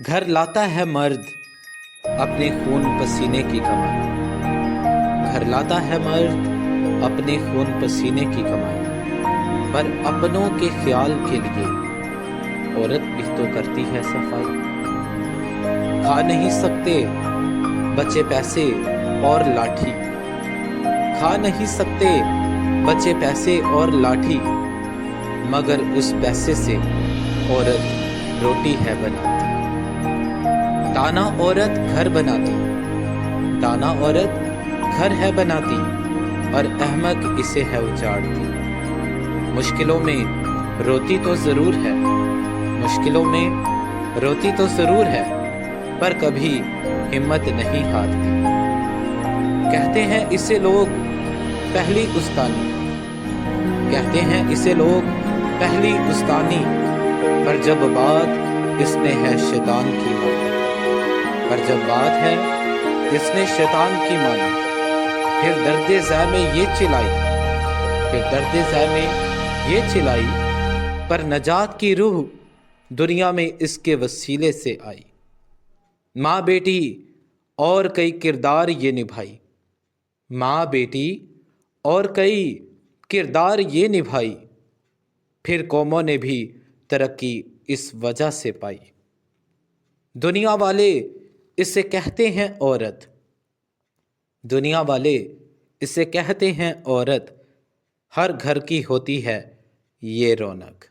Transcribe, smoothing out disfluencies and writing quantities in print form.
گھر لاتا ہے مرد اپنے خون پسینے کی کمائی، گھر لاتا ہے مرد اپنے خون پسینے کی کمائی، پر اپنوں کے خیال کے لیے عورت بھی تو کرتی ہے صفائی۔ کھا نہیں سکتے بچے پیسے اور لاٹھی، کھا نہیں سکتے بچے پیسے اور لاٹھی، مگر اس پیسے سے عورت روٹی ہے بناتی۔ دانا عورت گھر بناتی، دانا عورت گھر ہے بناتی، اور احمق اسے ہے اجاڑتی۔ مشکلوں میں روتی تو ضرور ہے، مشکلوں میں روتی تو ضرور ہے، پر کبھی ہمت نہیں ہارتی۔ کہتے ہیں اسے لوگ پہلی استانی، کہتے ہیں اسے لوگ پہلی استانی، پر جب بات اس نے ہے شیطان کی مانی، پر جب بات ہے اس نے شیطان کی مانی، پھر درد ذہ میں یہ چلائی، پھر درد ذہ میں یہ چلائی، پر نجات کی روح دنیا میں اس کے وسیلے سے آئی۔ ماں بیٹی اور کئی کردار یہ نبھائی، ماں بیٹی اور کئی کردار یہ نبھائی، پھر قوموں نے بھی ترقی اس وجہ سے پائی۔ دنیا والے اسے کہتے ہیں عورت، دنیا والے اسے کہتے ہیں عورت، ہر گھر کی ہوتی ہے یہ رونق۔